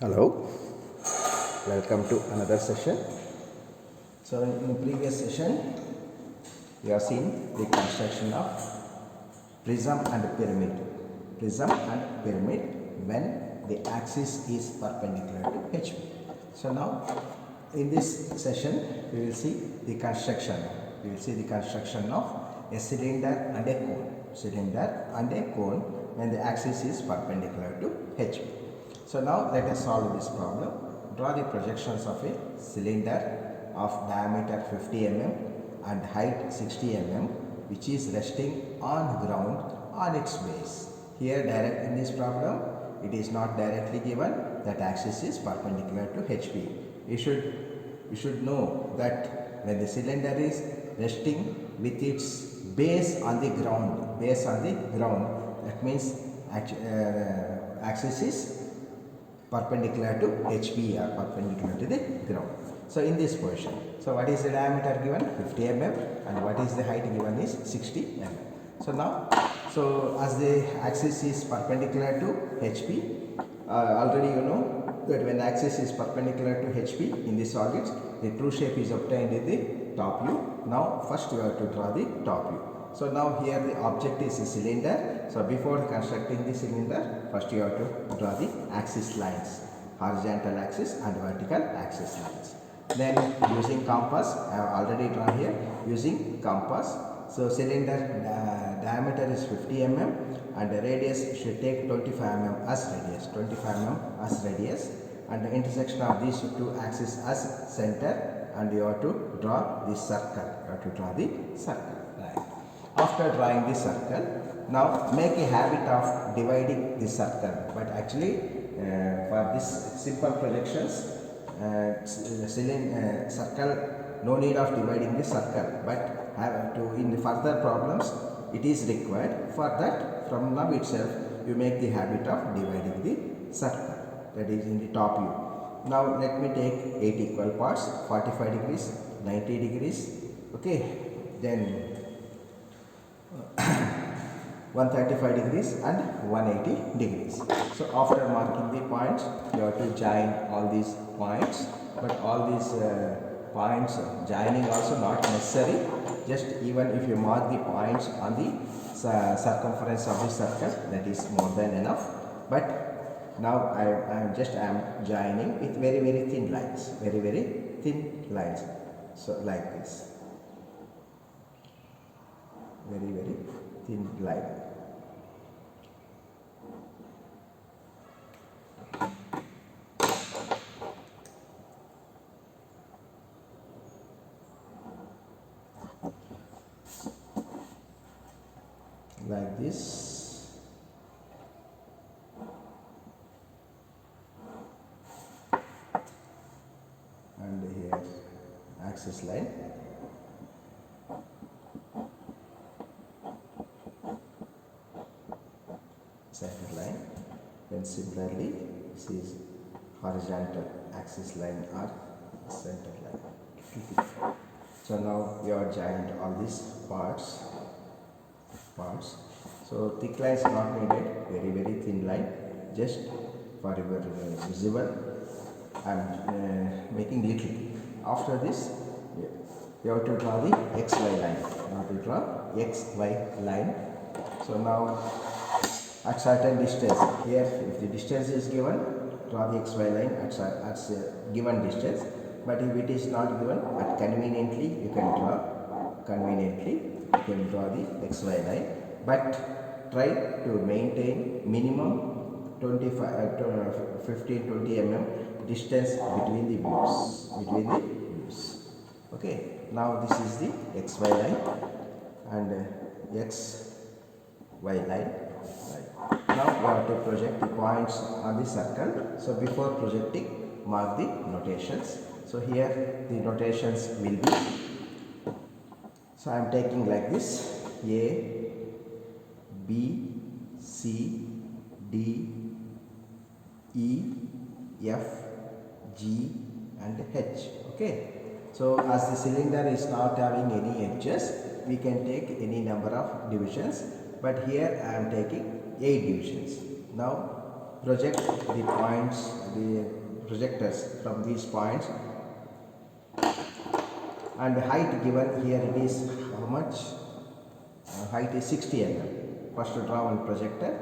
Hello, welcome to another session. So, in previous session, we have seen the construction of prism and pyramid. Prism and pyramid when the axis is perpendicular to HP. So, now in this session, we will see the construction. We will see the construction of a cylinder and a cone. Cylinder and a cone when the axis is perpendicular to HP. So now let us solve this problem. Draw the projections of a cylinder of diameter 50 mm and height 60 mm which is resting on ground on its base. Here direct in this problem it is not directly given that axis is perpendicular to HP. You should know that when the cylinder is resting with its base on the ground, that means axis is perpendicular to HP or perpendicular to the ground. So in this position, so what is the diameter given? 50 mm and what is the height given is 60 mm. So now, as the axis is perpendicular to HP, already you know that when axis is perpendicular to HP in the solids, the true shape is obtained in the top view. Now first you have to draw the top view. So now here the object is a cylinder. So before constructing the cylinder, first you have to draw the axis lines, horizontal axis and vertical axis lines. Then using compass, I have already drawn here using compass. So cylinder diameter is 50 mm and the radius should take 25 mm as radius, and the intersection of these two axes as center, and you have to draw the circle. Right. After drawing the circle, now make a habit of dividing the circle. But actually, for this simple projections, circle, no need of dividing the circle. But have to in the further problems, it is required. For that, from now itself, you make the habit of dividing the circle. That is in the top view. Now let me take 8 equal parts: 45 degrees, 90 degrees. Okay, then 135 degrees and 180 degrees. So after marking the points, you have to join all these points, but all these points joining also not necessary. Just even if you mark the points on the circumference of the circle, that is more than enough. But now I am joining with very thin lines, very thin lines. So like this, very thin line. Like this. And here axis line. Center line. Then similarly, this is horizontal axis line or center line. So now we have joined all these parts. So thick line is not needed, very thin line. Just for your visible, I am making little. After this, you have to draw the XY line. So now at certain distance, here if the distance is given, draw the XY line at given distance. But if it is not given, conveniently you can draw the XY line, but try to maintain minimum 15-20 mm distance between the views. Okay, now this is the XY line and XY line. Right. Now we have to project the points on the circle. So before projecting, mark the notations. So here the notations will be, so I am taking like this: A, B, C, D, E, F, G and H. Okay. So as the cylinder is not having any edges, we can take any number of divisions, but here I am taking 8 divisions. Now project the points the projectors from these points, and the height given here, it is how much? Height is 60 mm. First draw one projector,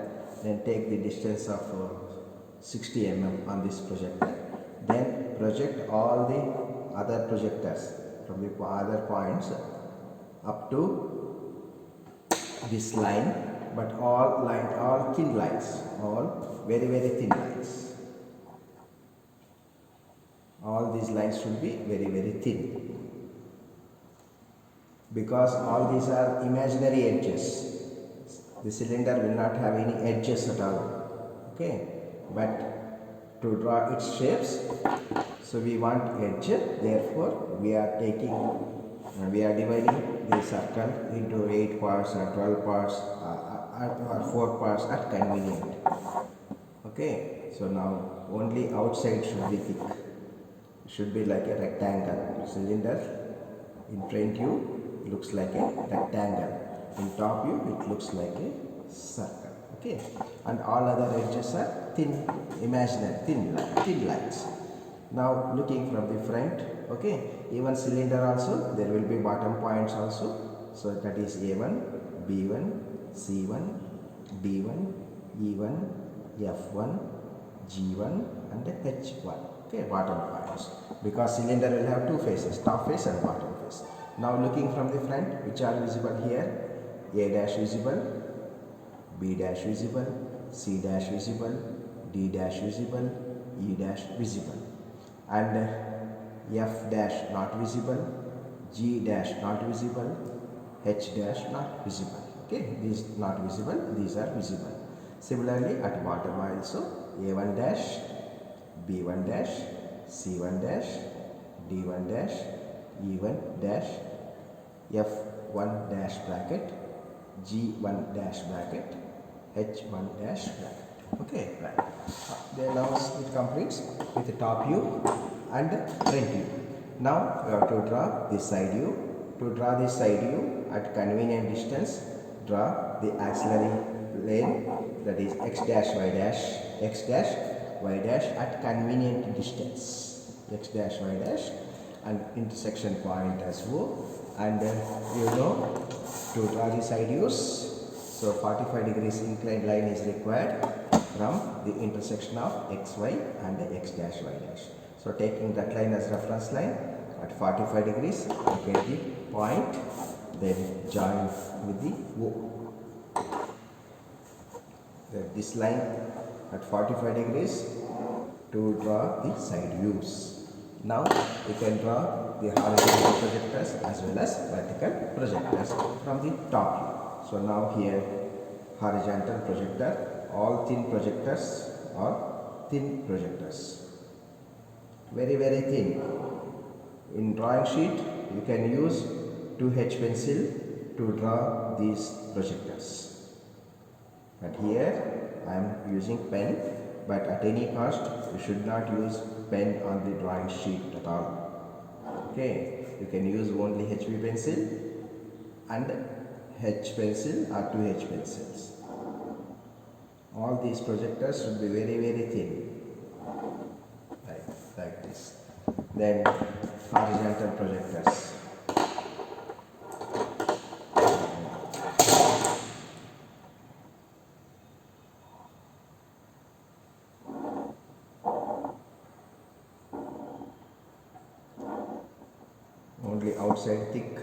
then take the distance of 60 mm on this projector, then project all the other projectors from the other points up to this line, but all thin lines, all very thin lines. All these lines should be very thin, because all these are imaginary edges. The cylinder will not have any edges at all, okay, but to draw its shapes, so we want edge, therefore we are dividing the circle into 8 parts or 12 parts or 4 parts at convenient. Okay, so now only outside should be thick. It should be like a rectangle. Cylinder in front view looks like a rectangle. In top view it looks like a circle. Okay, and all other edges are thin, imaginary, thin lines. Now looking from the front, okay, even cylinder also there will be bottom points also. So that is A1, B1, C1, D1, E1, F1, G1 and H1. Okay, bottom points, because cylinder will have two faces, top face and bottom face. Now looking from the front, which are visible here? A dash visible, B dash visible, C dash visible, D dash visible, E dash visible, and F dash not visible, G dash not visible, H dash not visible. Okay, these not visible, these are visible. Similarly at bottom also, A1 dash, B1 dash, C1 dash, D1 dash, E1 dash, F1 dash bracket, G1 dash bracket, H1 dash bracket. Okay, right. Then now it completes with the top view and front view. Now we have to draw the side view. To draw the side view at convenient distance, draw the auxiliary plane, that is x dash, y dash at convenient distance, x dash, y dash, and intersection point as O. And you know, to draw the side views, so 45 degrees inclined line is required from the intersection of xy and x dash, y dash. So taking that line as reference line at 45 degrees, locate the point, then join with the O. Then this line at 45 degrees to draw the side views. Now we can draw the horizontal projectors as well as vertical projectors from the top view. So now here horizontal projector, all thin projectors are thin projectors, very thin. In drawing sheet you can use 2H pencil to draw these projectors, but here I am using pen, but at any cost you should not use pen on the drawing sheet at all. Okay, you can use only HB pencil and H pencil or 2H pencils. All these projectors should be very thin, like this. Then horizontal projectors. Only outside thick.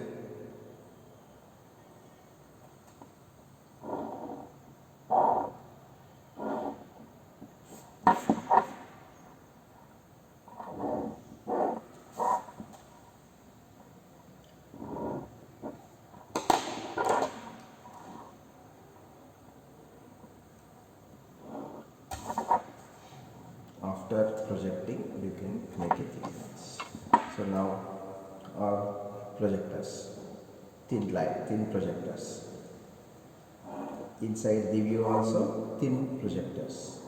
After projecting, you can make it thickness. So now our projectors, thin projectors. Inside the view also thin projectors,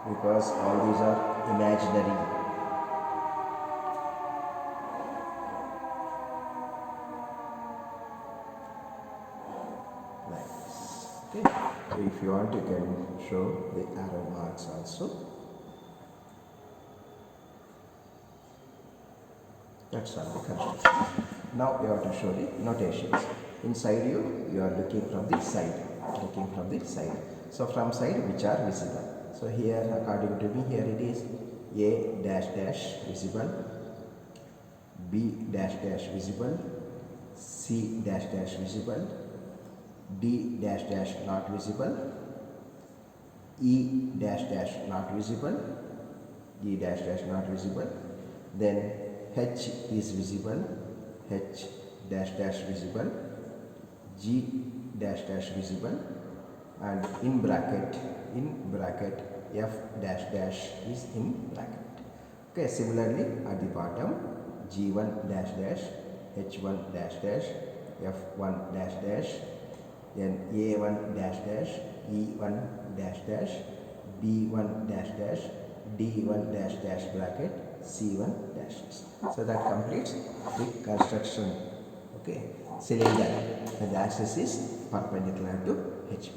because all these are imaginary. Like this. Okay. So if you want, you can show the arrow marks also. That's all the construction. Now you have to show the notations. Inside you are looking from the side. Looking from the side. So from side which are visible. So here according to me here it is A dash dash visible, B dash dash visible, C dash dash visible, D dash dash not visible, E dash dash not visible, E dash dash not visible, then H is visible, H dash dash visible, G dash dash visible, and in bracket F dash dash is in bracket. Okay, similarly at the bottom G1 dash dash, H1 dash dash, F1 dash dash, then A1 dash dash, E1 dash dash, B1 dash dash, D1 dash dash bracket, C1 dash dash. So that completes the construction. Okay, cylinder and the axis is perpendicular to HP.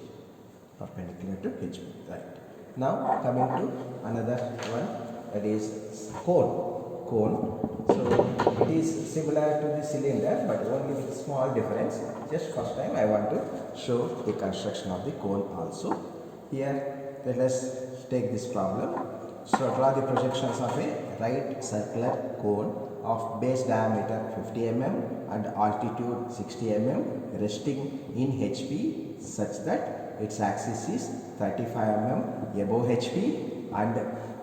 Perpendicular to HP. Right. Now coming to another one, that is cone. So it is similar to the cylinder but only with small difference. Just first time I want to show the construction of the cone also. Here let us take this problem. So draw the projections of a right circular cone of base diameter 50 mm and altitude 60 mm resting in HP such that its axis is 35 mm above HP and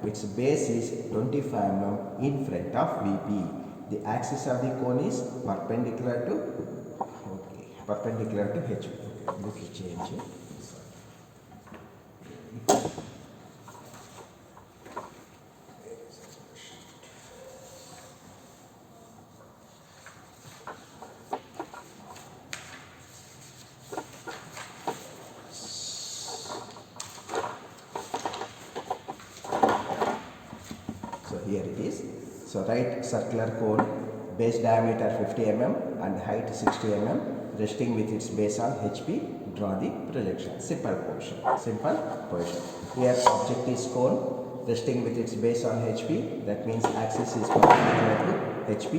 its base is 25 mm in front of VP. The axis of the cone is perpendicular to HP. Okay, let me change it. So here it is. So right circular cone, base diameter 50 mm and height 60 mm, resting with its base on HP. Draw the projection. Simple position. Here object is cone, resting with its base on HP. That means axis is perpendicular to HP,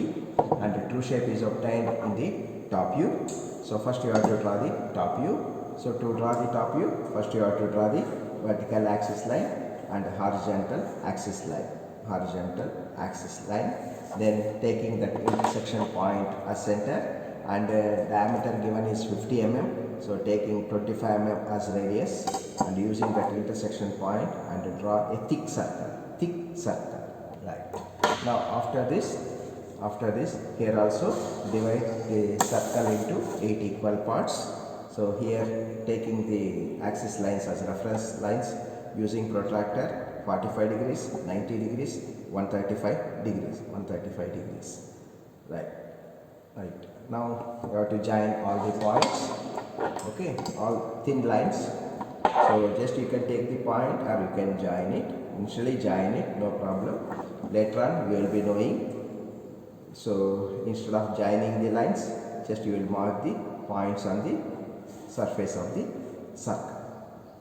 and the true shape is obtained in the top view. So first you have to draw the top view. So to draw the top view, first you have to draw the vertical axis line and horizontal axis line. Then taking that intersection point as center, and diameter given is 50 mm, so taking 25 mm as radius and using that intersection point and draw a thick circle. Right. Now after this here also divide the circle into 8 equal parts. So here taking the axis lines as reference lines, using protractor 45 degrees, 90 degrees, 135 degrees. Right. Now you have to join all the points. Okay, all thin lines. So just you can take the point or you can join it. Initially join it, no problem. Later on you will be knowing. So instead of joining the lines, just you will mark the points on the surface of the circle.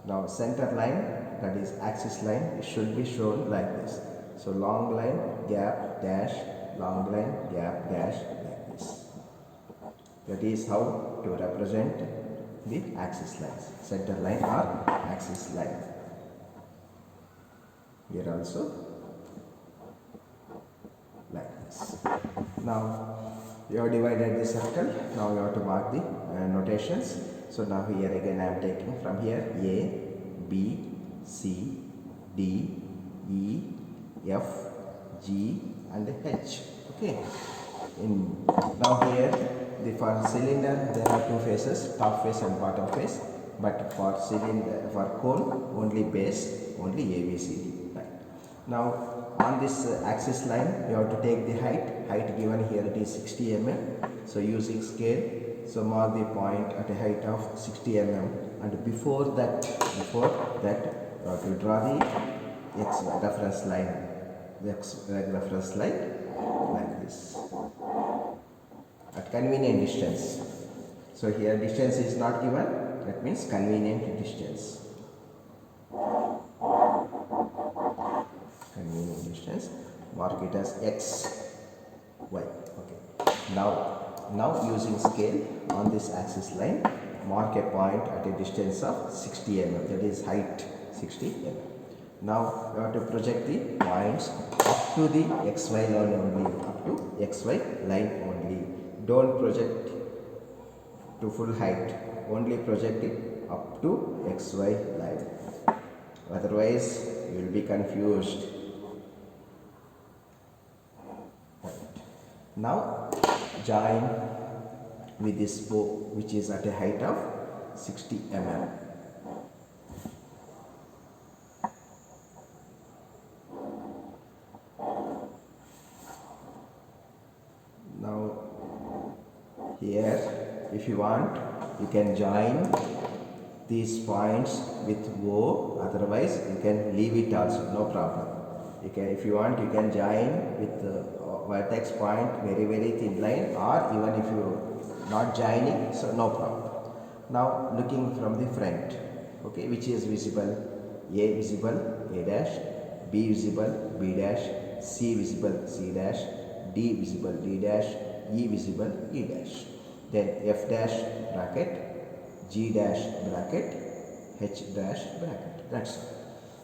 Now center line, that is axis line, it should be shown like this. So long line, gap, dash, long line, gap, dash, like this. That is how to represent the axis lines. Center line or axis line. Here also like this. Now you have divided the circle. Now you have to mark the notations. So now here again I am taking from here A, B, C, D, E, F, G and H. Okay. Now here for cylinder there are two faces, top face and bottom face. But for cone only base, only ABCD. Right. Now on this axis line you have to take the height given here it is 60 mm. So using scale, so mark the point at a height of 60 mm, and before that you have to draw the reference line like this at convenient distance. So here distance is not given, that means convenient distance. Mark it as X. y. Okay. Now using scale on this axis line, mark a point at a distance of 60 mm, that is height 60 mm. Now you have to project the points up to the xy line only, up to xy line only. Don't project to full height, only project it up to xy line. Otherwise you will be confused. Now join with this bow which is at a height of 60 mm. Now here if you want you can join these points with O, otherwise you can leave it also, no problem. You can, if you want, you can join with vertex point very thin line, or even if you not joining, so no problem. Now looking from the front, okay, which is visible? A visible, A dash, B visible, B dash, C visible, C dash, D visible, D dash, E visible, E dash. Then F dash bracket, G dash bracket, H dash bracket. That's all.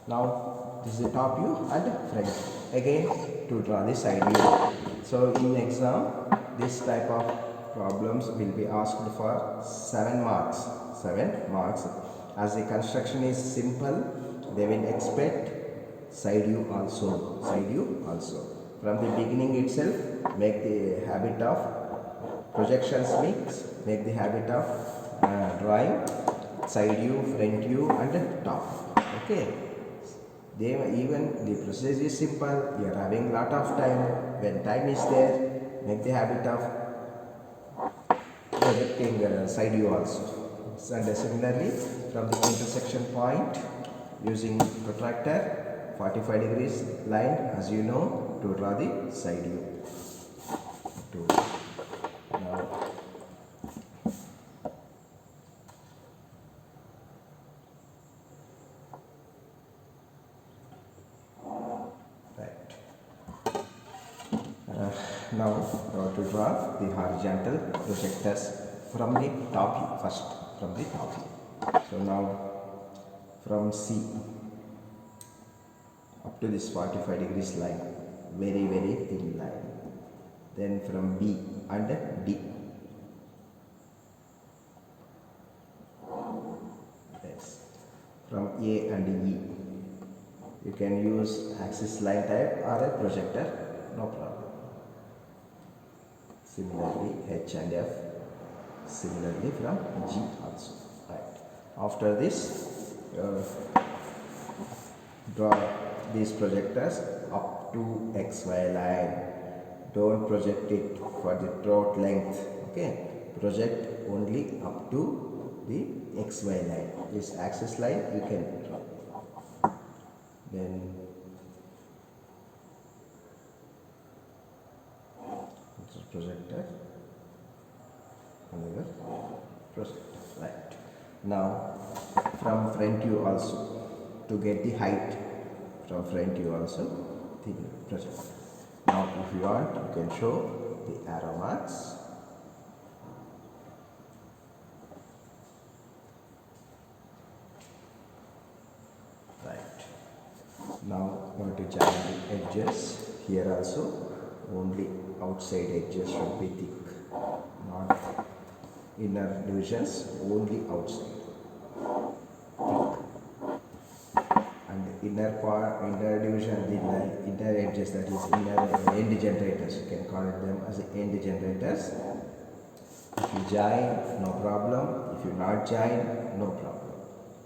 Now this is the top view and front view. Again to draw the side view. So in exam this type of problems will be asked for 7 marks. 7 marks. As the construction is simple, they will expect side view also. Side view also. From the beginning itself, make the habit of projections mix. Make the habit of drawing side view, front view and top. Okay. Even the process is simple. You are having lot of time. When time is there, make the habit of projecting side view also. And similarly, from the intersection point, using protractor, 45 degrees line, as you know, to draw the side view. Now, now to draw the horizontal projectors from the top view first, from the top view. So now from C up to this 45 degrees line, very thin line. Then from B and D. Yes. From A and E. You can use axis line type or a projector, no problem. Similarly H and F, similarly from G also. Right. After this, draw these projectors up to XY line. Don't project it for the throat length. Okay. Project only up to the XY line. This axis line you can draw. Then projector, another projector. Right. Now from front view also, to get the height from front view also, the projector. Now if you want, you can show the arrow marks. Right. Now going to join the edges. Here also only outside edges should be thick, not inner divisions, only outside thick. And inner division, the inner edges, that is inner end generators, you can call them as end generators. If you join, no problem. If you not join, no problem.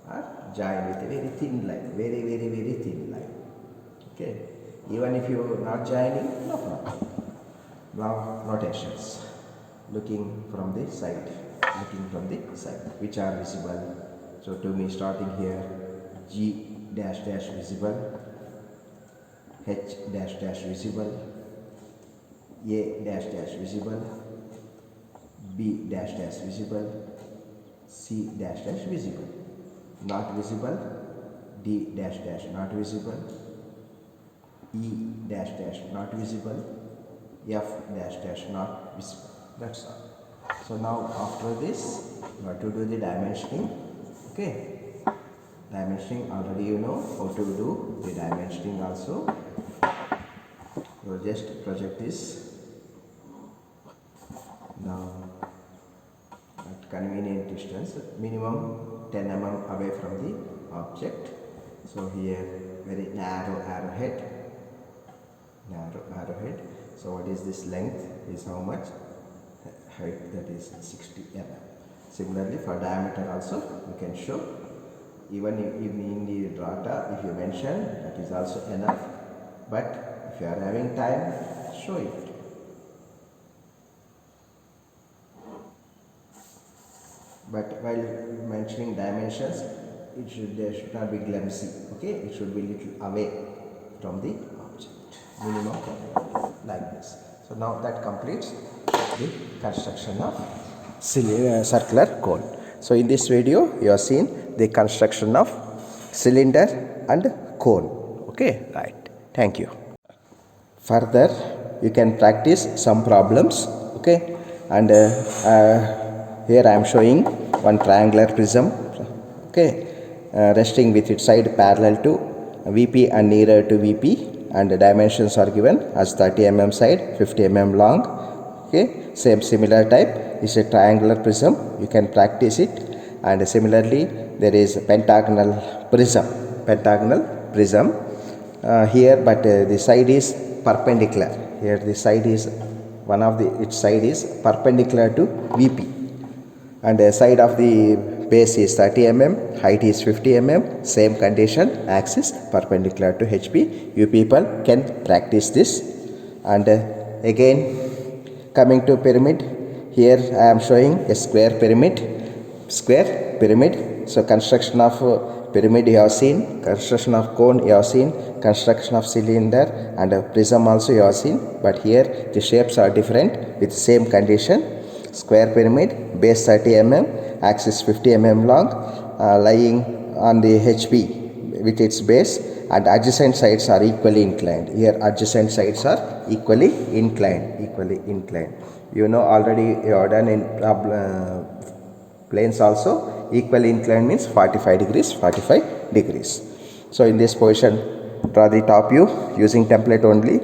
Or join with a very thin line, very thin line. Okay. Even if you are not joining, no problem. Now notations. Looking from the side, which are visible. So to me, starting here, G dash visible, H dash visible, A dash visible, B dash visible, C dash visible. Not visible, D dash not visible, E dash not visible, f dash dash not visible. That's all. So now after this you have to do the dimensioning. Okay, dimensioning already you know how to do the dimensioning also. So just project this now at convenient distance, minimum 10 mm away from the object. So here very narrow arrowhead. So what is this length is how much, height that is 60 mm. Similarly for diameter also you can show, even if in the data if you mention that is also enough, but if you are having time show it. But while mentioning dimensions, there should not be clumsy. Okay, it should be little away from the object. Minimum like this. So now that completes the construction of circular cone. So in this video, you have seen the construction of cylinder and cone. Okay, right. Thank you. Further, you can practice some problems. Okay, and here I am showing one triangular prism. Okay, resting with its side parallel to VP and nearer to VP, and the dimensions are given as 30 mm side, 50 mm long. Okay, similar type is a triangular prism. You can practice it. And similarly, there is pentagonal prism. Here, but the side is perpendicular. Here the side is its side is perpendicular to VP, and the side of the base is 30 mm, height is 50 mm, same condition, axis perpendicular to HP. You people can practice this. And again, coming to pyramid, here I am showing a square pyramid. So construction of pyramid you have seen, construction of cone you have seen, construction of cylinder and prism also you have seen, but here the shapes are different with same condition. Square pyramid, base 30 mm, axis 50 mm long, lying on the HP with its base, and adjacent sides are equally inclined. Here adjacent sides are equally inclined. You know already you have done in planes also, equally inclined means 45 degrees. So in this position, draw the top view using template only,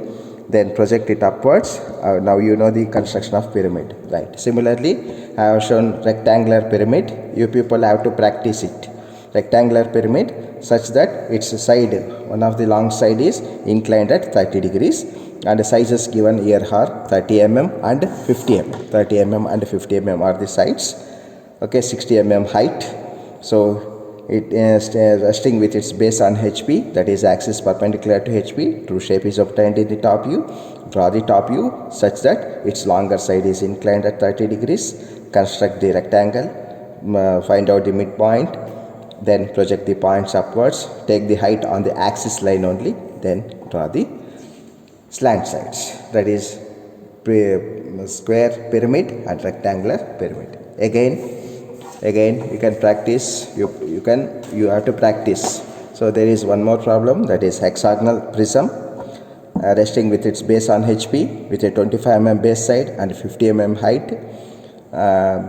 then project it upwards. Now you know the construction of pyramid, right? Similarly, I have shown rectangular pyramid. You people have to practice it. Rectangular pyramid such that its side, one of the long side is inclined at 30 degrees, and the sizes given here are 30 mm and 50 mm. 30 mm and 50 mm are the sides. Okay, 60 mm height. So it is resting with its base on HP, that is axis perpendicular to HP. True shape is obtained in the top view. Draw the top view such that its longer side is inclined at 30 degrees. Construct the rectangle, find out the midpoint, then project the points upwards. Take the height on the axis line only, then draw the slant sides, that is square pyramid and rectangular pyramid. Again you can practice, you have to practice. So there is one more problem, that is hexagonal prism, resting with its base on HP with a 25 mm base side and 50 mm height.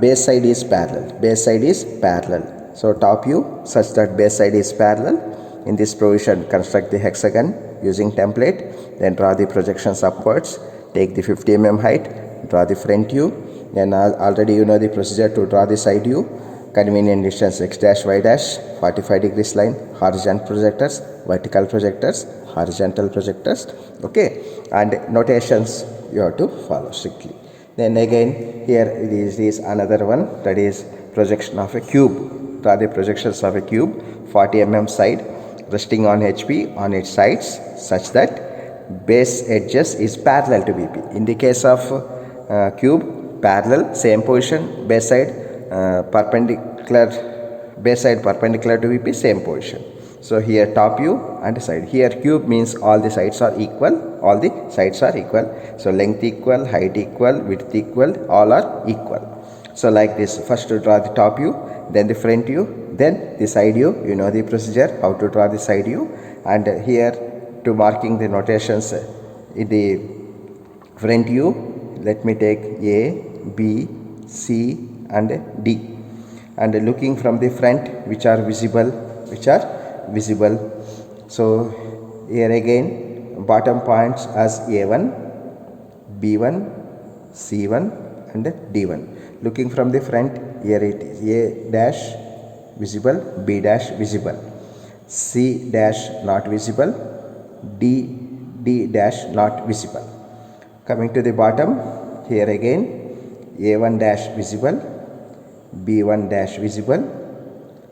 Base side is parallel. So top view such that base side is parallel. In this provision, construct the hexagon using template, then draw the projections upwards. Take the 50 mm height, draw the front view. Then already you know the procedure to draw the side view. Convenient distance x dash y dash, 45 degrees line, horizontal projectors, vertical projectors, horizontal projectors. Okay, and notations you have to follow strictly. Then again here is another one, that is projection of a cube. Draw the projections of a cube, 40 mm side, resting on HP on its sides such that base edges is parallel to VP. In the case of cube, parallel, same position, base side perpendicular to VP, same position. So here top view and side. Here cube means all the sides are equal. So length equal, height equal, width equal, all are equal. So like this, first to draw the top view, then the front view, then the side view. You know the procedure how to draw the side view. And here to marking the notations in the front view, let me take A, B, C and D, and looking from the front, which are visible, so here again bottom points as A1, B1, C1 and D1. Looking from the front, here it is A dash visible, B dash visible, C dash not visible, D dash not visible. Coming to the bottom, here again A1 dash visible, B1 dash visible,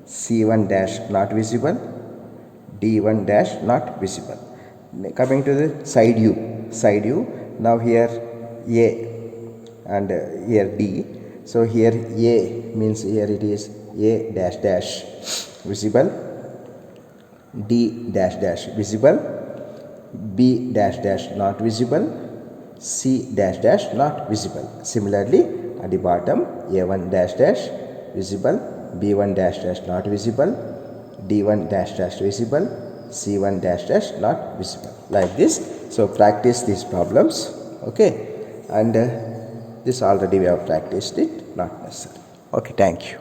C1 dash not visible, D1 dash not visible. Coming to the side view, now here A and here D. So here A means here it is A dash dash visible, D dash dash visible, B dash dash not visible, C dash dash not visible. Similarly at the bottom, A1 dash dash visible, B1 dash dash not visible, D1 dash dash visible, C1 dash dash not visible, like this. So practice these problems, okay, and this already we have practiced it, not necessary. Okay, thank you.